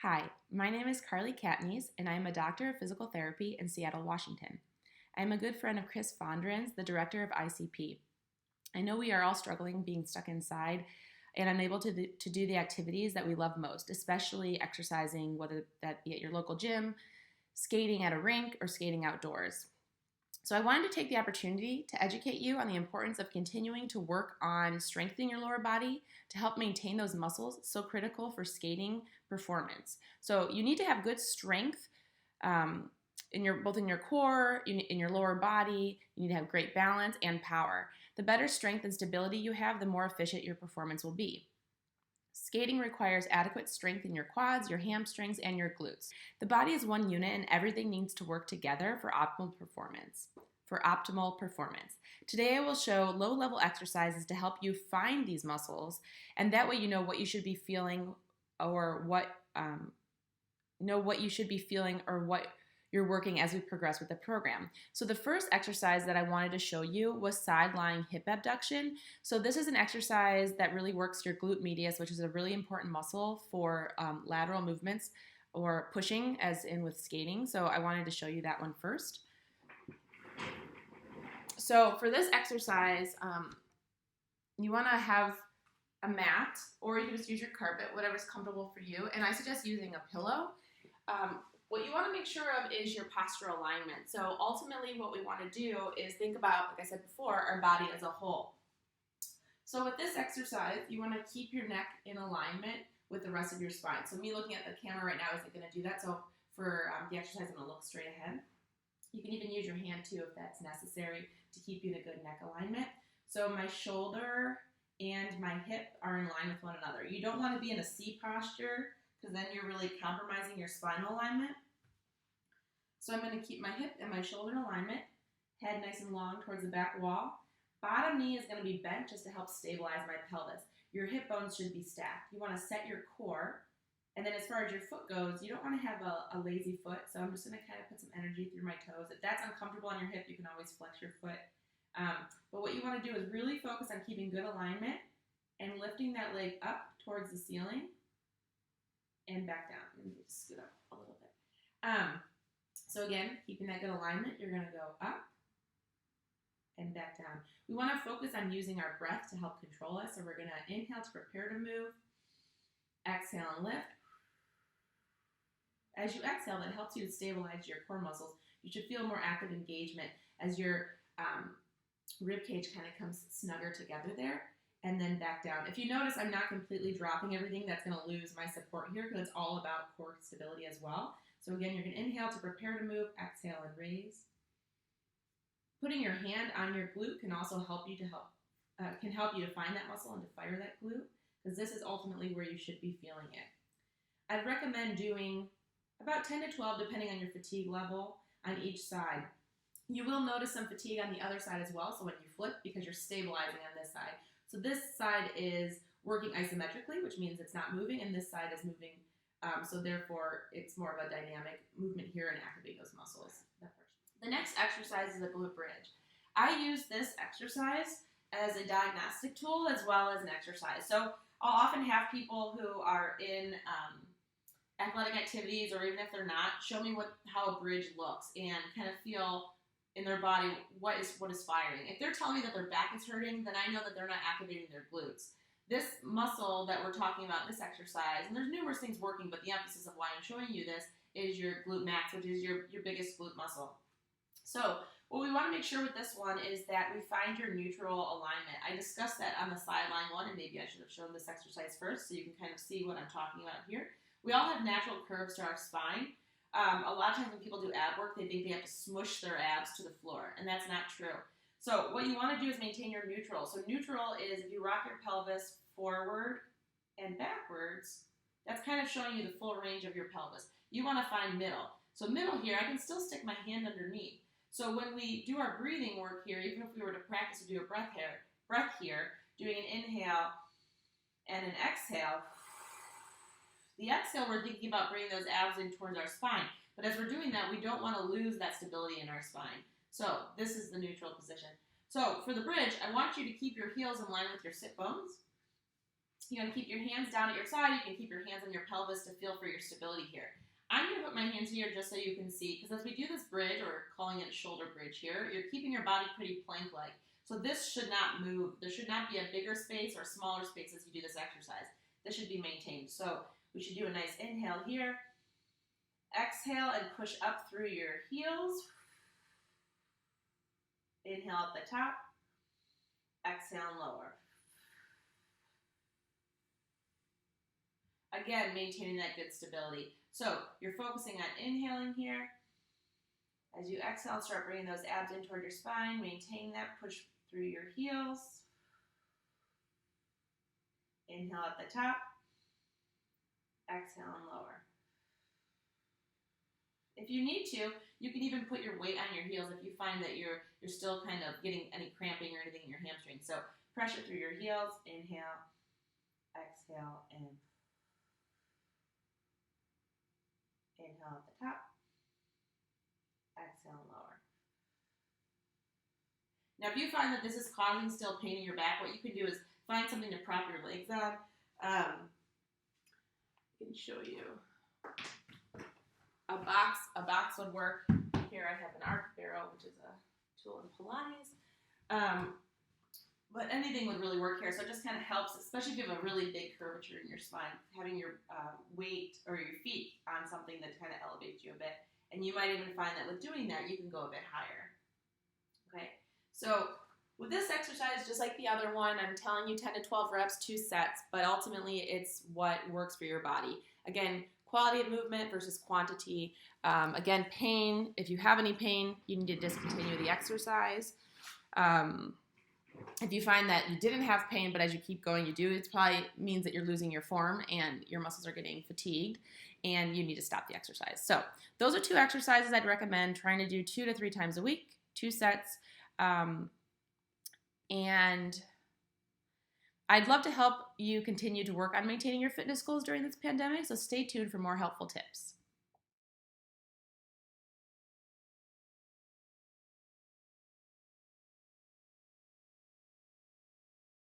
Hi, my name is Carly Catanese, and I am a doctor of physical therapy in Seattle, Washington. I am a good friend of Chris Fondrens, the director of ICP. I know we are all struggling being stuck inside and unable to do the activities that we love most, especially exercising, whether that be at your local gym, skating at a rink, or skating outdoors. So I wanted to take the opportunity to educate you on the importance of continuing to work on strengthening your lower body to help maintain those muscles so critical for skating performance. So you need to have good strength both in your core, in your lower body. You need to have great balance and power. The better strength and stability you have, the more efficient your performance will be. Skating requires adequate strength in your quads, your hamstrings, and your glutes. The body is one unit and everything needs to work together for optimal performance. Today I will show low-level exercises to help you find these muscles, and that way you know what you should be feeling or what you're working as we progress with the program. So the first exercise that I wanted to show you was side-lying hip abduction. So this is an exercise that really works your glute medius, which is a really important muscle for lateral movements or pushing, as in with skating. So I wanted to show you that one first. So for this exercise, you want to have a mat, or you can just use your carpet, whatever's comfortable for you. And I suggest using a pillow. What you want to make sure of is your postural alignment. So ultimately what we want to do is think about, like I said before, our body as a whole. So with this exercise, you want to keep your neck in alignment with the rest of your spine. So me looking at the camera right now isn't going to do that. So for the exercise, I'm going to look straight ahead. You can even use your hand too if that's necessary to keep you in a good neck alignment. So my shoulder and my hip are in line with one another. You don't want to be in a C posture, because then you're really compromising your spinal alignment. So I'm going to keep my hip and my shoulder alignment, head nice and long towards the back wall. Bottom knee is going to be bent just to help stabilize my pelvis. Your hip bones should be stacked. You want to set your core, and then as far as your foot goes, you don't want to have a lazy foot, so I'm just going to kind of put some energy through my toes. If that's uncomfortable on your hip, you can always flex your foot. But what you want to do is really focus on keeping good alignment and lifting that leg up towards the ceiling and back down. Let me just scoot up a little bit. So again, keeping that good alignment, you're going to go up and back down. We want to focus on using our breath to help control us. So we're going to inhale to prepare to move. Exhale and lift. As you exhale, that helps you to stabilize your core muscles. You should feel more active engagement as your rib cage kind of comes snugger together there. And then back down. If you notice, I'm not completely dropping everything. That's going to lose my support here because it's all about core stability as well. So again, you're going to inhale to prepare to move, exhale and raise. Putting your hand on your glute can also help you to find that muscle and to fire that glute, because this is ultimately where you should be feeling it. I'd recommend doing about 10 to 12, depending on your fatigue level, on each side. You will notice some fatigue on the other side as well, so when you flip, because you're stabilizing on this side. So this side is working isometrically, which means it's not moving, and this side is moving. So therefore, it's more of a dynamic movement here and activate those muscles. The next exercise is a glute bridge. I use this exercise as a diagnostic tool as well as an exercise. So I'll often have people who are in athletic activities, or even if they're not, show me how a bridge looks and kind of feel in their body what is firing. If they're telling me that their back is hurting, then I know that they're not activating their glutes. This muscle that we're talking about in this exercise, and there's numerous things working, but the emphasis of why I'm showing you this is your glute max, which is your biggest glute muscle. So what we want to make sure with this one is that we find your neutral alignment. I discussed that on the sideline one, and maybe I should have shown this exercise first so you can kind of see what I'm talking about here. We all have natural curves to our spine. A lot of times when people do ab work, they think they have to smush their abs to the floor, and that's not true. So what you want to do is maintain your neutral. So neutral is if you rock your pelvis forward and backwards, that's kind of showing you the full range of your pelvis. You want to find middle. So middle here, I can still stick my hand underneath. So when we do our breathing work here, even if we were to practice to do a breath here, doing an inhale and an exhale, the exhale, we're thinking about bringing those abs in towards our spine. But as we're doing that, we don't want to lose that stability in our spine. So this is the neutral position. So for the bridge, I want you to keep your heels in line with your sit bones. You gotta keep your hands down at your side. You can keep your hands on your pelvis to feel for your stability here. I'm gonna put my hands here just so you can see, because as we do this bridge, or calling it a shoulder bridge here, you're keeping your body pretty plank-like. So this should not move. There should not be a bigger space or a smaller space as you do this exercise. This should be maintained. So we should do a nice inhale here. Exhale and push up through your heels. Inhale at the top. Exhale and lower. Again, maintaining that good stability. So you're focusing on inhaling here. As you exhale, start bringing those abs in toward your spine. Maintain that. Push through your heels. Inhale at the top. Exhale and lower. If you need to, you can even put your weight on your heels if you find that you're still kind of getting any cramping or anything in your hamstrings. So pressure through your heels. Inhale, exhale, and inhale at the top. Exhale and lower. Now, if you find that this is causing still pain in your back, what you can do is find something to prop your legs on. I can show you. A box would work. Here I have an arc barrel, which is a tool in Pilates. But anything would really work here. So it just kind of helps, especially if you have a really big curvature in your spine, having your weight or your feet on something that kind of elevates you a bit. And you might even find that with doing that, you can go a bit higher. Okay, so with this exercise, just like the other one, I'm telling you 10 to 12 reps, 2 sets, but ultimately it's what works for your body. Again, quality of movement versus quantity. Again, pain, if you have any pain, you need to discontinue the exercise. If you find that you didn't have pain, but as you keep going, you do, it probably means that you're losing your form and your muscles are getting fatigued and you need to stop the exercise. So those are 2 exercises I'd recommend trying to do 2 to 3 times a week, 2 sets. And I'd love to help you continue to work on maintaining your fitness goals during this pandemic, so stay tuned for more helpful tips.